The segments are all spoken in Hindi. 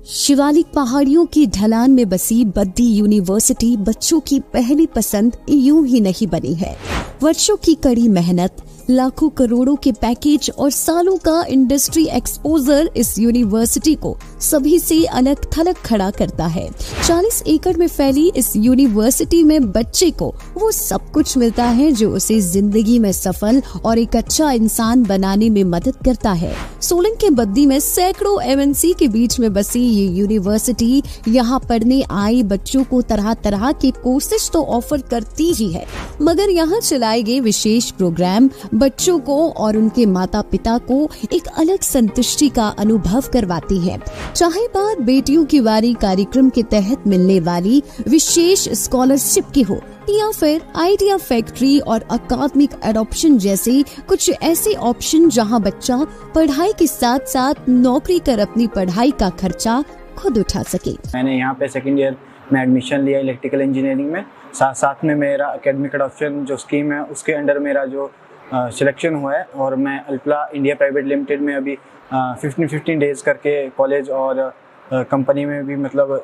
शिवालिक पहाड़ियों की ढलान में बसी बद्दी यूनिवर्सिटी बच्चों की पहली पसंद यूं ही नहीं बनी है। वर्षों की कड़ी मेहनत, लाखों करोड़ों के पैकेज और सालों का इंडस्ट्री एक्सपोजर इस यूनिवर्सिटी को सभी से अलग थलग खड़ा करता है। 40 एकड़ में फैली इस यूनिवर्सिटी में बच्चे को वो सब कुछ मिलता है जो उसे जिंदगी में सफल और एक अच्छा इंसान बनाने में मदद करता है। सोलन के बद्दी में सैकड़ों एमएनसी के बीच में बसी ये यूनिवर्सिटी यहाँ पढ़ने आए बच्चों को तरह तरह के कोर्सेज तो ऑफर करती ही है, मगर यहाँ चलाए गए विशेष प्रोग्राम बच्चों को और उनके माता पिता को एक अलग संतुष्टि का अनुभव करवाती है। चाहे बात बेटियों की बारी कार्यक्रम के तहत मिलने वाली विशेष स्कॉलरशिप की हो या फिर आइडिया फैक्ट्री और अकादमिक एडॉप्शन जैसे कुछ ऐसे ऑप्शन जहां बच्चा पढ़ाई के साथ साथ नौकरी कर अपनी पढ़ाई का खर्चा खुद उठा सके। मैंने यहाँ पे सेकेंड ईयर में एडमिशन लिया इलेक्ट्रिकल इंजीनियरिंग में। साथ में मेरा एकेडमिक एडॉप्शन जो स्कीम है उसके अंडर मेरा जो सिलेक्शन हुआ है और मैं अल्पला इंडिया प्राइवेट लिमिटेड में अभी 15 डेज करके कॉलेज और कंपनी में भी मतलब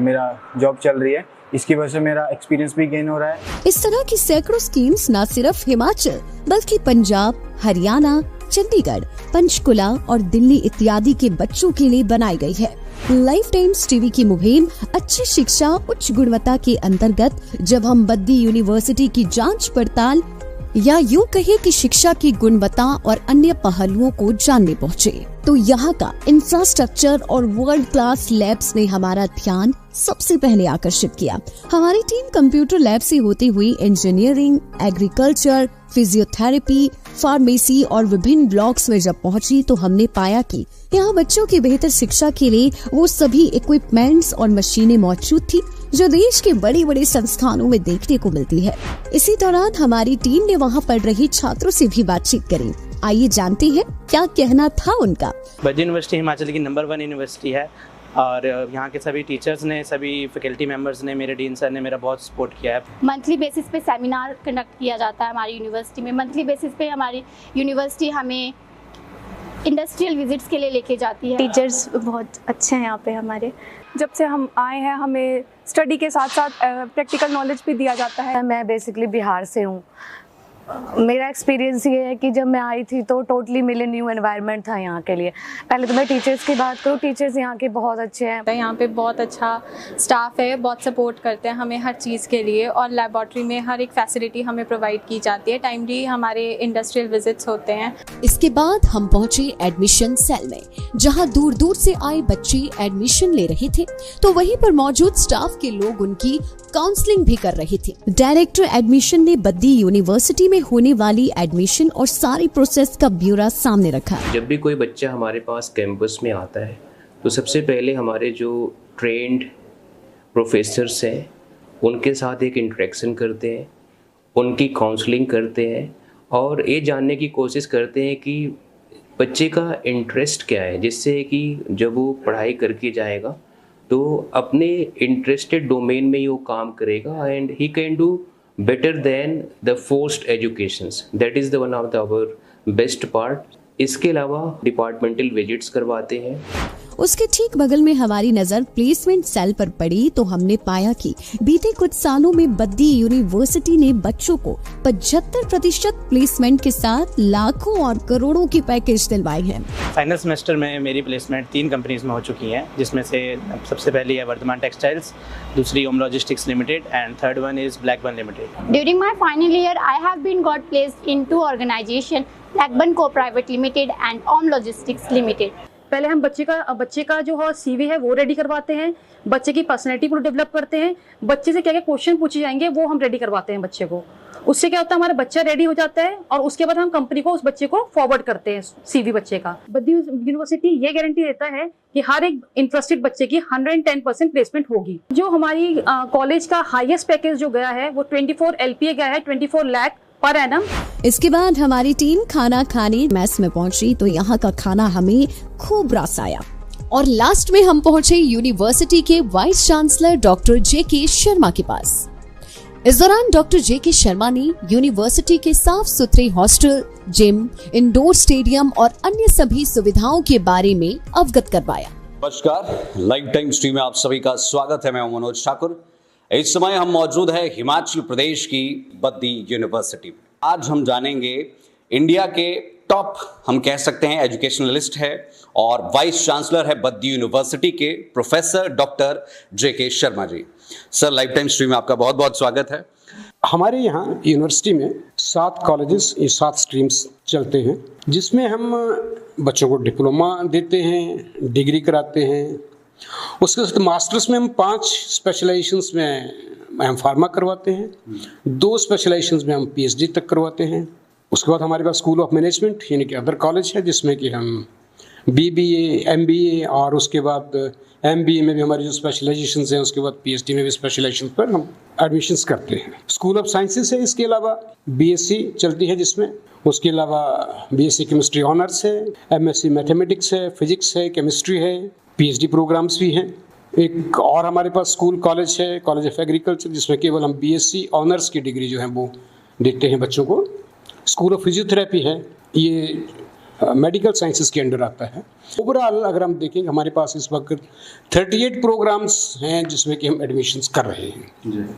मेरा जॉब चल रही है। इसकी वजह से मेरा एक्सपीरियंस भी गेन हो रहा है। इस तरह की सैकड़ों स्कीम्स न सिर्फ हिमाचल बल्कि पंजाब, हरियाणा, चंडीगढ़, पंचकुला और दिल्ली इत्यादि के बच्चों के लिए बनाई गई है। लाइफ टाइम्स टीवी की मुहिम अच्छी शिक्षा उच्च गुणवत्ता के अंतर्गत जब हम बद्दी यूनिवर्सिटी की जांच पड़ताल या यूं कहे कि शिक्षा की गुणवत्ता और अन्य पहलुओं को जानने पहुँचे तो यहाँ का इंफ्रास्ट्रक्चर और वर्ल्ड क्लास लैब्स ने हमारा ध्यान सबसे पहले आकर्षित किया। हमारी टीम कंप्यूटर लैब से होती हुई इंजीनियरिंग, एग्रीकल्चर, फिजियोथेरेपी, फार्मेसी और विभिन्न ब्लॉक्स में जब पहुंची तो हमने पाया कि यहाँ बच्चों की बेहतर शिक्षा के लिए वो सभी इक्विपमेंट्स और मशीनें मौजूद थी जो देश के बड़े बड़े संस्थानों में देखने को मिलती है। इसी दौरान हमारी टीम ने वहाँ पढ़ रहे छात्रों से भी बातचीत करी। आइए जानते हैं क्या कहना था उनका। बद्दी यूनिवर्सिटी हिमाचल की नंबर 1 यूनिवर्सिटी है और यहाँ के सभी टीचर्स ने, सभी फैकल्टी मेंबर्स ने, मेरे डीन सर ने मेरा बहुत सपोर्ट किया है। मंथली बेसिस पे सेमिनार कंडक्ट किया जाता है हमारी यूनिवर्सिटी में। मंथली बेसिस पे हमारी यूनिवर्सिटी हमें इंडस्ट्रियल विजिट्स के लिए लेके जाती है। टीचर्स बहुत अच्छे हैं यहाँ पे हमारे। जब से हम आए हैं हमें स्टडी के साथ साथ प्रैक्टिकल नॉलेज भी दिया जाता है। मैं बेसिकली बिहार से हूँ। मेरा एक्सपीरियंस ये है कि जब मैं आई थी तो टोटली मेरे न्यू एनवायरनमेंट था यहाँ के लिए। पहले तो मैं टीचर्स की बात करूँ, टीचर्स यहाँ के बहुत अच्छे हैं। यहाँ पे बहुत अच्छा स्टाफ है, बहुत सपोर्ट करते हैं हमें हर चीज़ के लिए और लैबोरेटरी में हर एक फैसिलिटी हमें प्रोवाइड की जाती है। टाइमली हमारे इंडस्ट्रियल विजिट्स होते हैं। इसके बाद हम पहुँचे एडमिशन सेल में जहाँ दूर दूर से आए बच्चे एडमिशन ले रहे थे तो वहीं पर मौजूद स्टाफ के लोग उनकी काउंसलिंग भी कर रहे थे। डायरेक्टर एडमिशन ने बद्दी यूनिवर्सिटी में होने वाली एडमिशन और सारी प्रोसेस का ब्यौरा सामने रखा। जब भी कोई बच्चा हमारे पास कैंपस में आता है तो सबसे पहले हमारे जो ट्रेंड प्रोफेसर्स हैं उनके साथ एक इंटरेक्शन करते हैं, उनकी काउंसलिंग करते हैं और ये जानने की कोशिश करते हैं कि बच्चे का इंटरेस्ट क्या है, जिससे कि जब वो पढ़ाई करके जाएगा तो अपने इंटरेस्टेड डोमेन में ही वो काम करेगा and he can do better than the forced educations. That is the one of our best part. इसके अलावा डिपार्टमेंटल विजिट्स करवाते हैं। उसके ठीक बगल में हमारी नजर प्लेसमेंट सेल पर पड़ी तो हमने पाया कि बीते कुछ सालों में बद्दी यूनिवर्सिटी ने बच्चों को 75% प्लेसमेंट के साथ लाखों और करोड़ों की पैकेज दिलवाए हैं। फाइनल सेमेस्टर में मेरी प्लेसमेंट 3 कंपनीज में हो चुकी है, जिसमें से सबसे पहली है वर्धमान टेक्सटाइल्स, दूसरी Om logistics limited and third one is Blackburn limited. During my final year, I have been got placed in 2 organizations, Blackburn Co Private Limited and Om Logistics Limited. पहले हम बच्चे का जो है CV है वो रेडी करवाते हैं, बच्चे की पर्सनैलिटी को डेवलप करते हैं, बच्चे से क्या क्या क्वेश्चन पूछे जाएंगे वो हम रेडी करवाते हैं बच्चे को। उससे क्या होता है हमारा बच्चा रेडी हो जाता है और उसके बाद हम कंपनी को उस बच्चे को फॉरवर्ड करते हैं CV बच्चे का। बद्दी यूनिवर्सिटी ये गारंटी देता है कि हर एक इंटरेस्टेड बच्चे की 110% प्लेसमेंट होगी। जो हमारी कॉलेज का हाईएस्ट पैकेज जो गया है वो 24 LPA गया है, 24 लाख पर एनम। इसके बाद हमारी टीम खाना खाने मेस में पहुंची तो यहाँ का खाना हमें खूब रस आया और लास्ट में हम पहुंचे यूनिवर्सिटी के vice chancellor doctor JK Sharma के पास। इस दौरान डॉक्टर JK शर्मा ने यूनिवर्सिटी के साफ सुथरे हॉस्टल, जिम, इंडोर स्टेडियम और अन्य सभी सुविधाओं के बारे में अवगत करवाया। नमस्कार, लाइव टाइम स्ट्रीम में आप सभी का स्वागत है। मैं हूं मनोज ठाकुर। इस समय हम मौजूद है हिमाचल प्रदेश की बद्दी यूनिवर्सिटी। आज हम जानेंगे इंडिया के टॉप, हम कह सकते हैं एजुकेशनलिस्ट है और वाइस चांसलर है बद्दी यूनिवर्सिटी के professor doctor JK Sharma ji. Sir, live time stream में आपका बहुत बहुत स्वागत है। हमारे यहाँ यूनिवर्सिटी में 7 कॉलेजेस, ये 7 स्ट्रीम्स चलते हैं, जिसमें हम बच्चों को डिप्लोमा देते हैं, डिग्री कराते हैं। उसके साथ मास्टर्स में हम 5 स्पेशलाइजेशंस में हम फार्मा करवाते हैं, 2 स्पेशलाइजेशंस में हम PhD तक करवाते हैं। उसके बाद हमारे पास स्कूल ऑफ मैनेजमेंट यानी कि अदर कॉलेज है, जिसमें कि हम BBA, MBA और उसके बाद MBA में भी हमारी जो स्पेशलाइजेशंस हैं, उसके बाद PhD में भी स्पेशलाइजेशन पर हम एडमिशन्स करते हैं। स्कूल ऑफ साइंसेस है, इसके अलावा BSc चलती है जिसमें, उसके अलावा BSc केमिस्ट्री ऑनर्स है, MSc मैथमेटिक्स है, फिजिक्स है, केमिस्ट्री है, PhD प्रोग्राम्स भी हैं। एक और हमारे पास स्कूल कॉलेज है, कॉलेज ऑफ एग्रीकल्चर, जिसमें केवल हम BSc ऑनर्स की डिग्री जो है वो देते हैं बच्चों को। स्कूल ऑफ फिजियोथेरेपी है, ये मेडिकल साइंसेस के अंडर आता है। ओवरऑल अगर हम देखेंगे, हमारे पास इस वक्त 38 प्रोग्राम्स हैं जिसमें कि हम एडमिशन्स कर रहे हैं।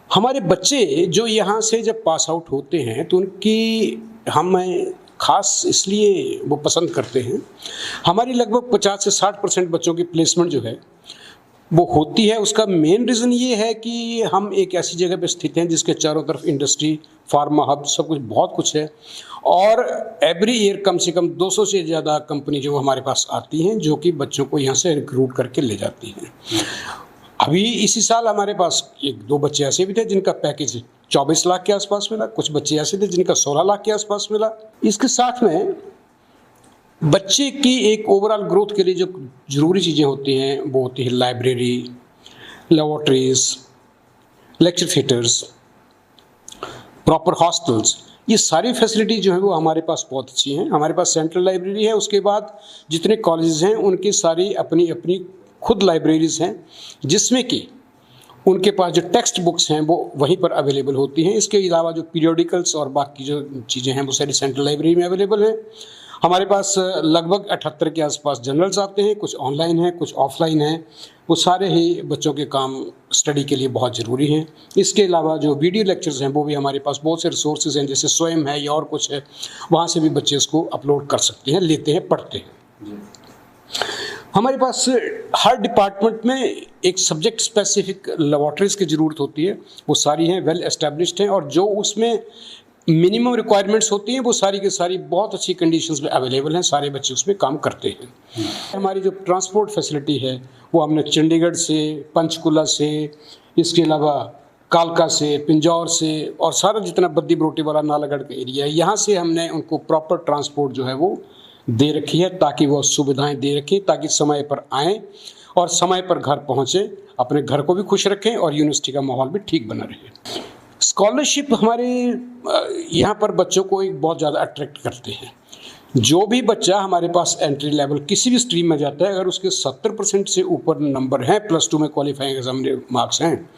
हमारे बच्चे जो यहाँ से जब पास आउट होते हैं तो उनकी हमें खास इसलिए वो पसंद करते हैं। हमारी लगभग 50 से 60% बच्चों की प्लेसमेंट जो है वो होती है। उसका मेन रीज़न ये है कि हम एक ऐसी जगह पे स्थित हैं जिसके चारों तरफ इंडस्ट्री, फार्मा हब, सब कुछ, बहुत कुछ है। और एवरी ईयर कम से कम 200 से ज़्यादा कंपनी जो हमारे पास आती हैं, जो कि बच्चों को यहाँ से रिक्रूट करके ले जाती हैं। अभी इसी साल हमारे पास 1-2 बच्चे ऐसे भी थे जिनका पैकेज 24 लाख के आसपास मिला, कुछ बच्चे ऐसे थे जिनका 16 लाख के आसपास मिला। इसके साथ में बच्चे की एक ओवरऑल ग्रोथ के लिए जो ज़रूरी चीज़ें होती हैं वो होती है library, laboratories, lecture theatres, proper hostels. ये सारी फैसिलिटी जो है वो हमारे पास बहुत अच्छी हैं। हमारे पास सेंट्रल लाइब्रेरी है, उसके बाद जितने कॉलेजेस हैं उनकी सारी अपनी अपनी खुद लाइब्रेरीज़ हैं, जिसमें कि उनके पास जो टेक्स्ट बुक्स हैं वो वहीं पर अवेलेबल होती हैं। इसके अलावा जो पीरियोडिकल्स और बाकी जो चीज़ें हैं वो सारी सेंट्रल लाइब्रेरी में अवेलेबल हैं। हमारे पास लगभग 78 के आसपास जर्नल्स आते हैं, कुछ ऑनलाइन हैं, कुछ ऑफलाइन हैं। वो सारे ही बच्चों के काम स्टडी के लिए बहुत ज़रूरी हैं। इसके अलावा जो वीडियो लेक्चर्स हैं वो भी हमारे पास बहुत से रिसोर्सेज हैं, जैसे स्वयं है या और कुछ है, वहाँ से भी बच्चे इसको अपलोड कर सकते हैं, लेते हैं, पढ़ते हैं। हमारे पास हर डिपार्टमेंट में एक सब्जेक्ट स्पेसिफिक लेबोरेटरीज़ की ज़रूरत होती है, वो सारी हैं, वेल एस्टेब्लिश्ड हैं, और जो उसमें मिनिमम रिक्वायरमेंट्स होती हैं वो सारी की सारी बहुत अच्छी कंडीशंस में अवेलेबल हैं। सारे बच्चे उसमें काम करते हैं। हमारी जो ट्रांसपोर्ट फैसिलिटी है वो हमने चंडीगढ़ से, पंचकुला से, इसके अलावा कालका से, पिंजौर से, और सारा जितना बद्दी बरोटी वाला नालागढ़ का एरिया है, यहाँ से हमने उनको प्रॉपर ट्रांसपोर्ट जो है वो दे रखी है, ताकि वो सुविधाएँ दे रखें, ताकि समय पर आएँ और समय पर घर पहुँचें, अपने घर को भी खुश रखें और यूनिवर्सिटी का माहौल भी ठीक बना रहे। स्कॉलरशिप हमारे यहाँ पर बच्चों को एक बहुत ज़्यादा अट्रैक्ट करते हैं। जो भी बच्चा हमारे पास एंट्री लेवल किसी भी स्ट्रीम में जाता है, अगर उसके 70% से ऊपर नंबर हैं, +2 में क्वालिफाइंग एग्जाम मार्क्स हैं,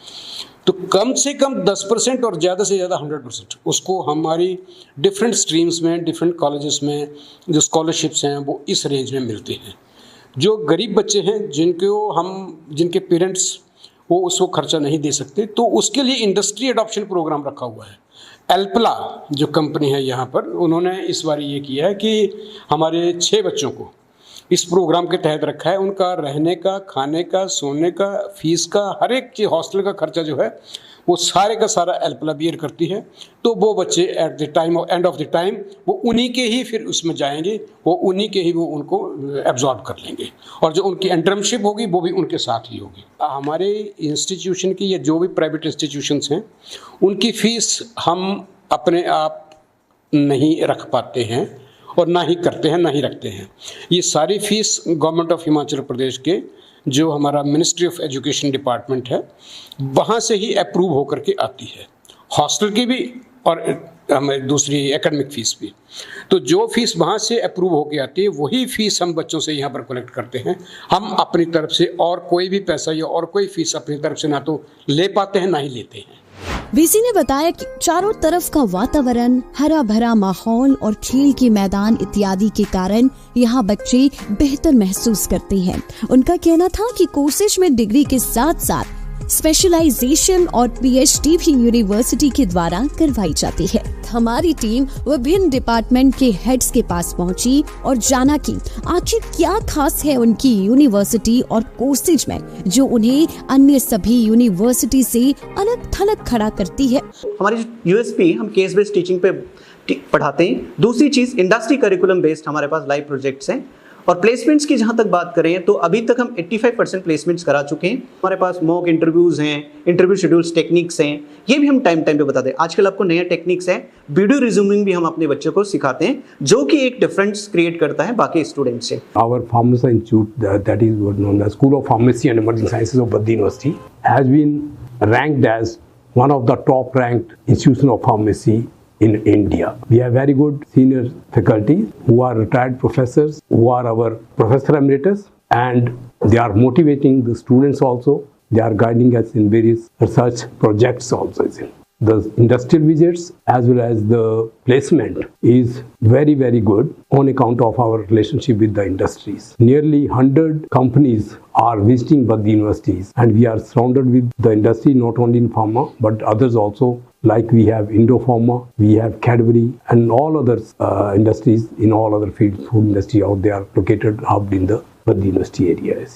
तो कम से कम 10% और ज़्यादा से ज़्यादा 100% उसको हमारी डिफरेंट स्ट्रीम्स में, डिफरेंट कॉलेजेस में जो स्कॉलरशिप्स हैं वो इस रेंज में मिलते हैं। जो गरीब बच्चे हैं जिनके पेरेंट्स वो उसको खर्चा नहीं दे सकते, तो उसके लिए इंडस्ट्री एडॉप्शन प्रोग्राम रखा हुआ है। एल्पला जो कंपनी है यहाँ पर, उन्होंने इस बार ये किया है कि हमारे 6 बच्चों को इस प्रोग्राम के तहत रखा है। उनका रहने का, खाने का, सोने का, फीस का, हर एक चीज़, हॉस्टल का खर्चा जो है वो सारे का सारा एल्पला बियर करती है। तो वो बच्चे एट द टाइम और एंड ऑफ द टाइम वो उन्हीं के ही फिर उसमें जाएंगे, वो उन्हीं के ही वो उनको एब्जॉर्ब कर लेंगे, और जो उनकी इंटर्नशिप होगी वो भी उनके साथ ही होगी। हमारे इंस्टीट्यूशन की या जो भी प्राइवेट इंस्टीट्यूशंस हैं उनकी फ़ीस हम अपने आप नहीं रख पाते हैं और ना ही करते हैं, ना ही रखते हैं। ये सारी fees government of Himachal Pradesh के जो हमारा मिनिस्ट्री ऑफ एजुकेशन डिपार्टमेंट है वहाँ से ही अप्रूव होकर के आती है, हॉस्टल की भी और हमें दूसरी एकेडमिक फ़ीस भी। तो जो फीस वहाँ से अप्रूव होकर आती है वही फ़ीस हम बच्चों से यहाँ पर कलेक्ट करते हैं। हम अपनी तरफ से और कोई भी पैसा या और कोई फ़ीस अपनी तरफ से ना तो ले पाते हैं ना ही लेते हैं। वीसी ने बताया कि चारों तरफ का वातावरण, हरा भरा माहौल और खेल के मैदान इत्यादि के कारण यहाँ बच्चे बेहतर महसूस करते हैं। उनका कहना था कि कोर्सेज में डिग्री के साथ साथ स्पेशलाइजेशन और पीएचडी भी यूनिवर्सिटी के द्वारा करवाई जाती है। हमारी टीम विभिन्न डिपार्टमेंट के हेड्स के पास पहुंची और जाना कि आखिर क्या खास है उनकी यूनिवर्सिटी और कोर्सेज में जो उन्हें अन्य सभी यूनिवर्सिटी से अलग थलग खड़ा करती है। हमारी यूएसपी, हम केस बेस्ड टीचिंग पे पढ़ाते हैं। दूसरी चीज, इंडस्ट्री करिकुलम बेस्ड हमारे पास लाइव प्रोजेक्ट्स हैं। और प्लेसमेंट्स की जहां तक बात करें तो अभी तक हम 85% प्लेसमेंट्स करा चुके हैं। हमारे पास मॉक इंटरव्यूज हैं, इंटरव्यू शेड्यूल्स, टेक्निक्स हैं, ये भी हम टाइम पे बताते हैं। आजकल आपको नया टेक्निक्स है, वीडियो रिज्यूमिंग भी हम अपने बच्चों को सिखाते हैं, जो कि एक डिफरेंस क्रिएट करता है बाकी स्टूडेंट से। Our Pharmacy Institute, that is known as School of Pharmacy and Emerging Sciences of Baddi University, has been ranked as one of the top ranked institutions of pharmacy in India. We have very good senior faculty who are retired professors, who are our professor emeritus, and they are motivating the students also. They are guiding us in various research projects also. The industrial visits as well as the placement is very, very good on account of our relationship with the industries. Nearly 100 companies are visiting Baddi universities, and we are surrounded with the industry not only in pharma but others also. Like we have Indopharma, we have Cadbury, and all other industries in all other fields, food industry out there, located hubbed in the Baddi University areas.